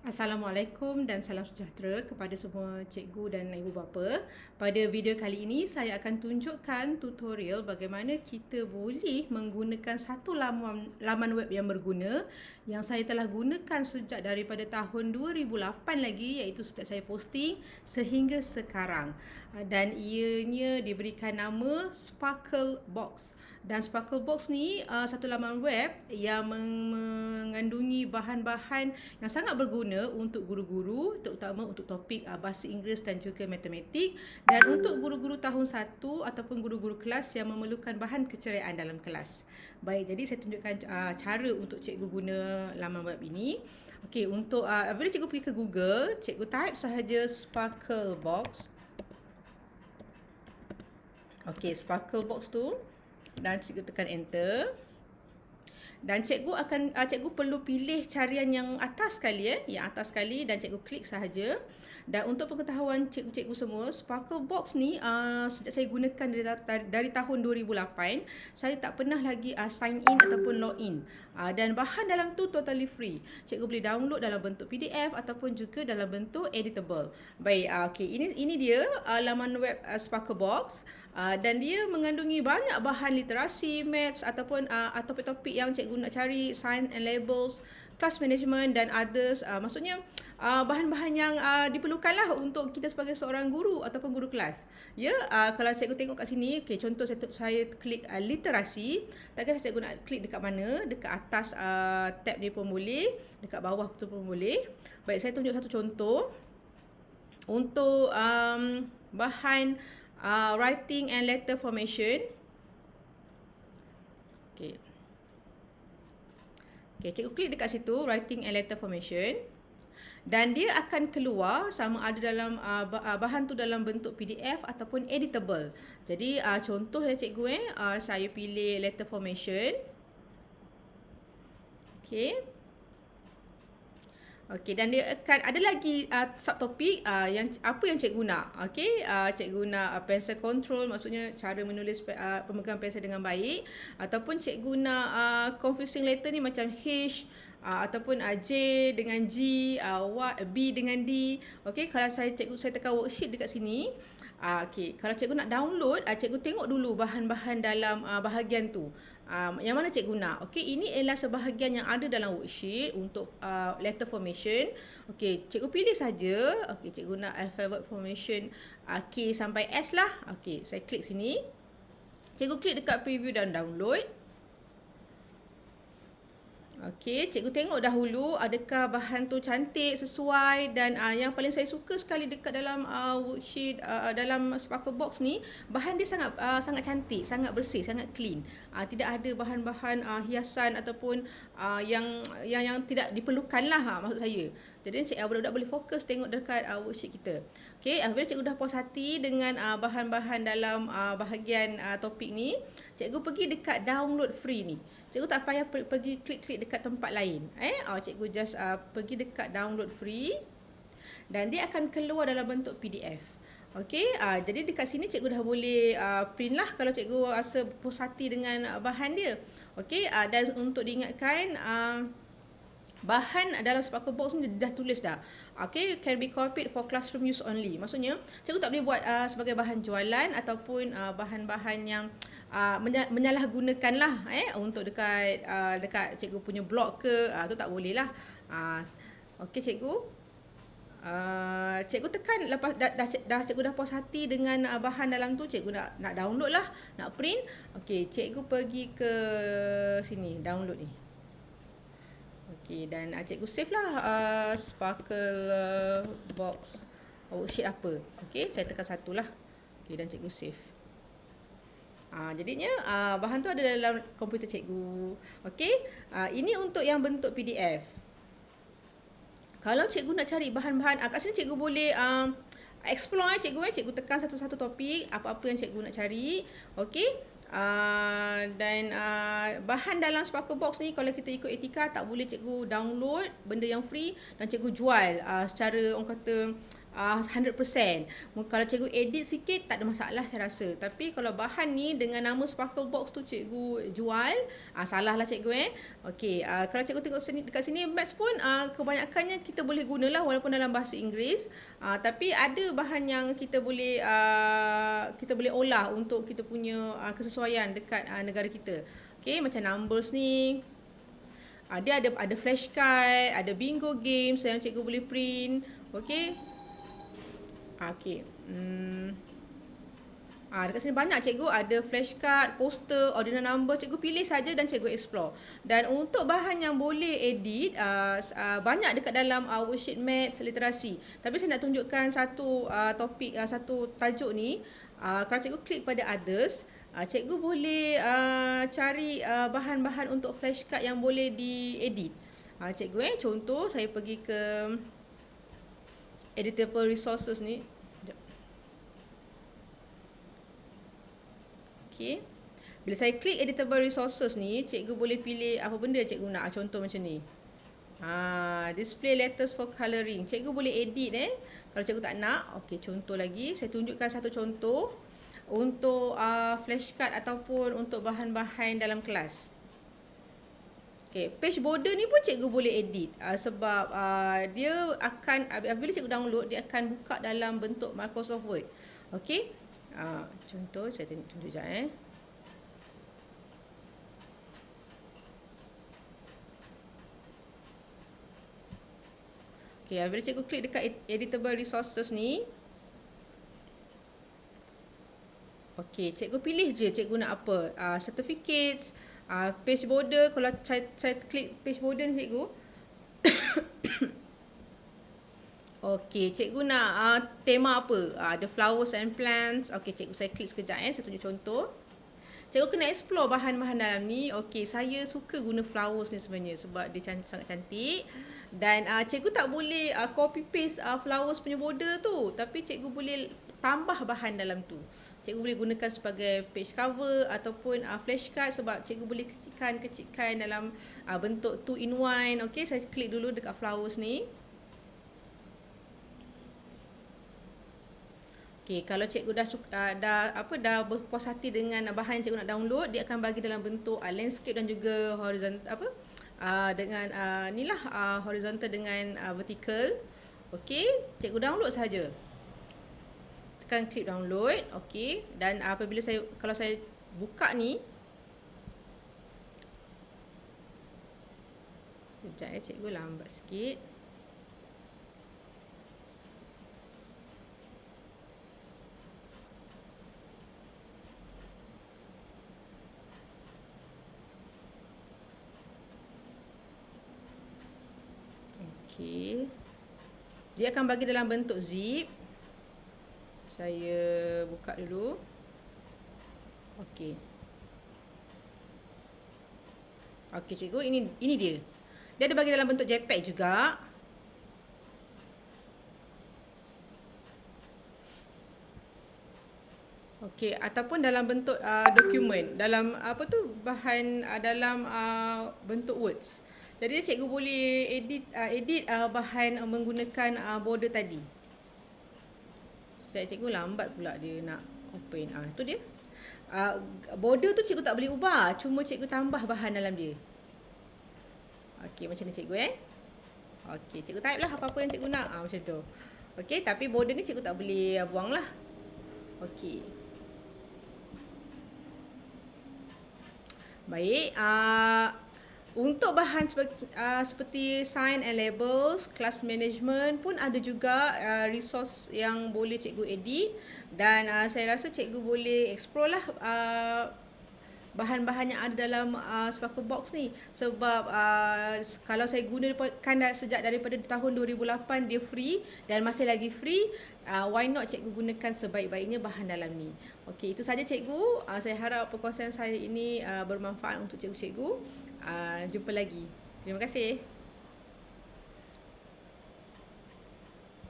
Assalamualaikum dan salam sejahtera kepada semua cikgu dan ibu bapa. Pada video kali ini saya akan tunjukkan tutorial bagaimana kita boleh menggunakan satu laman web yang berguna yang saya telah gunakan sejak daripada tahun 2008 lagi, iaitu sejak saya posting sehingga sekarang. Dan ianya diberikan nama Sparkle Box. Dan Sparkle Box ni satu laman web yang mengandungi bahan-bahan yang sangat berguna untuk guru-guru, terutama untuk topik bahasa Inggeris dan juga matematik, dan untuk guru-guru tahun 1 ataupun guru-guru kelas yang memerlukan bahan keceriaan dalam kelas. Baik, jadi saya tunjukkan cara untuk cikgu guna laman web ini. Okey, untuk bila cikgu pergi ke Google, cikgu type sahaja Sparkle Box. Okey, Sparkle Box tu, dan cikgu tekan enter. Dan cikgu perlu pilih carian yang atas sekali, yang atas sekali, dan cikgu klik sahaja. Dan untuk pengetahuan cikgu-cikgu semua, Sparkle Box ni sejak saya gunakan dari tahun 2008, saya tak pernah lagi sign in ataupun log in. Dan bahan dalam tu totally free. Cikgu boleh download dalam bentuk PDF ataupun juga dalam bentuk editable. Baik, okey, ini dia laman web Sparkle Box. Dan dia mengandungi banyak bahan literasi, maths ataupun topik-topik yang cikgu nak cari, science and labels, class management dan others. Maksudnya bahan-bahan yang diperlukanlah untuk kita sebagai seorang guru ataupun guru kelas. Ya, kalau cikgu tengok kat sini, okay, contoh saya klik literasi, tak kira cikgu nak klik dekat mana, dekat atas tab ni pun boleh, dekat bawah tu pun boleh. Baik, saya tunjuk satu contoh untuk bahan writing and letter formation. Okay. Okay, cikgu klik dekat situ, writing and letter formation. Dan dia akan keluar sama ada dalam bahan tu dalam bentuk PDF ataupun editable. Jadi contoh ya cikgu, saya pilih letter formation. Okay. Okey, dan dia akan ada lagi subtopik yang cikgu nak. Okey, cikgu nak pensel control, maksudnya cara menulis pemegang pensel dengan baik, ataupun cikgu nak confusing letter ni macam H ataupun J dengan G, B dengan D. Okey, kalau saya tekan worksheet dekat sini. Okey, kalau cikgu nak download, cikgu tengok dulu bahan-bahan dalam bahagian tu. Yang mana cikgu nak. Okey, ini ialah sebahagian yang ada dalam worksheet untuk letter formation. Okey, cikgu pilih saja. Okey, cikgu nak alphabet formation K sampai S lah. Okey, saya klik sini. Cikgu klik dekat preview dan download. Okey, cikgu tengok dahulu adakah bahan tu cantik, sesuai, dan yang paling saya suka sekali dekat dalam worksheet dalam Sparkle Box ni, bahan dia sangat cantik, sangat bersih, sangat clean. Tidak ada bahan-bahan hiasan ataupun yang tidak diperlukan lah, maksud saya. Jadi budak-budak boleh fokus tengok dekat worksheet kita. Okey, bila cikgu dah puas hati dengan bahan-bahan dalam bahagian topik ni, cikgu pergi dekat download free ni. Cikgu tak payah pergi klik-klik dekat tempat lain. Cikgu just pergi dekat download free dan dia akan keluar dalam bentuk PDF. Okey, jadi dekat sini cikgu dah boleh print lah kalau cikgu rasa puas hati dengan bahan dia. Okey, dan untuk diingatkan, bahan dalam Sparkle Box ni dah tulis dah. Okay, can be copied for classroom use only. Maksudnya, cikgu tak boleh buat sebagai bahan jualan ataupun bahan-bahan yang menyalahgunakan lah untuk dekat cikgu punya blog ke, tu tak boleh lah. Okay cikgu, cikgu tekan lepas cikgu dah puas hati dengan bahan dalam tu, cikgu nak download lah, nak print. Okay, cikgu pergi ke sini, download ni. Okey, dan cikgu save lah Sparkle Box worksheet apa. Okey, saya tekan 1 lah. Okey, dan cikgu save. Jadinya bahan tu ada dalam komputer cikgu. Okey, ini untuk yang bentuk PDF. Kalau cikgu nak cari bahan-bahan, kat sini cikgu boleh explore cikgu tekan satu-satu topik, apa-apa yang cikgu nak cari. Okey. Dan bahan dalam Sparkle Box ni, kalau kita ikut etika, tak boleh cikgu download benda yang free dan cikgu jual secara orang kata 100%. Kalau cikgu edit sikit tak ada masalah saya rasa. Tapi kalau bahan ni dengan nama Sparkle Box tu cikgu jual, salah lah cikgu Okey, kalau cikgu tengok sini, dekat sini maths pun kebanyakannya kita boleh gunalah walaupun dalam bahasa Inggeris. Tapi ada bahan yang kita boleh olah untuk kita punya kesesuaian dekat negara kita. Okey, macam numbers ni. Dia ada flashcard, ada bingo games yang cikgu boleh print. Okey. Okey. Dekat sini banyak cikgu, ada flashcard, poster, ordinal number. Cikgu pilih saja dan cikgu explore. Dan untuk bahan yang boleh edit, banyak dekat dalam worksheet maths literasi. Tapi saya nak tunjukkan satu topik, satu tajuk ni. Kalau cikgu klik pada others, cikgu boleh cari bahan-bahan untuk flashcard yang boleh diedit. Cikgu contoh saya pergi ke editable resources ni. Okey. Bila saya klik editable resources ni, cikgu boleh pilih apa benda cikgu nak. Contoh macam ni. Display letters for colouring. Cikgu boleh edit kalau cikgu tak nak. Okey, contoh lagi. Saya tunjukkan satu contoh untuk flashcard ataupun untuk bahan-bahan dalam kelas. Okay, page border ni pun cikgu boleh edit sebab dia akan, bila cikgu download, dia akan buka dalam bentuk Microsoft Word. Okay, contoh saya tunjuk sekejap Okay, bila cikgu klik dekat editable resources ni, okay, cikgu pilih je cikgu nak apa. Certificates, page border. Kalau saya klik page border ni cikgu. Okey, cikgu nak tema apa? Ada flowers and plants. Okey, cikgu saya klik sekejap saya tunjuk contoh. Cikgu kena explore bahan-bahan dalam ni. Okey, saya suka guna flowers ni sebenarnya sebab dia sangat cantik. Dan cikgu tak boleh copy paste flowers punya border tu, tapi cikgu boleh tambah bahan dalam tu. Cikgu boleh gunakan sebagai page cover ataupun flashcard sebab cikgu boleh kecikkan dalam bentuk 2 in 1. Okey, saya klik dulu dekat flowers ni. Okey, kalau cikgu dah berpuas hati dengan bahan yang cikgu nak download, dia akan bagi dalam bentuk landscape dan juga horizontal dengan horizontal dengan vertical. Okey, cikgu download saja. Tekan klik download. Okey, dan apabila kalau saya buka ni, sekejap cikgu lambat sikit. Okey, dia akan bagi dalam bentuk zip. Saya buka dulu. Okey. Okey cikgu, ini dia. Dia ada bagi dalam bentuk JPEG juga. Okey, ataupun dalam bentuk dokumen, dalam bahan dalam bentuk words. Jadi cikgu boleh edit bahan menggunakan border tadi. Cikgu lambat pula dia nak open. Itu dia. Border tu cikgu tak boleh ubah, cuma cikgu tambah bahan dalam dia. Okey, macam ni cikgu Okey, cikgu type lah apa-apa yang cikgu nak. Macam tu. Okey, tapi border ni cikgu tak boleh buang lah. Okey. Baik, untuk bahan seperti sign and labels, class management pun ada juga resource yang boleh cikgu edit. Dan saya rasa cikgu boleh explore lah bahan-bahan yang ada dalam Sparkle Box ni. Sebab kalau saya gunakan sejak daripada tahun 2008, dia free dan masih lagi free. Why not cikgu gunakan sebaik-baiknya bahan dalam ni. Okey, itu saja cikgu. Saya harap perkongsian saya ini bermanfaat untuk cikgu-cikgu. Jumpa lagi. Terima kasih.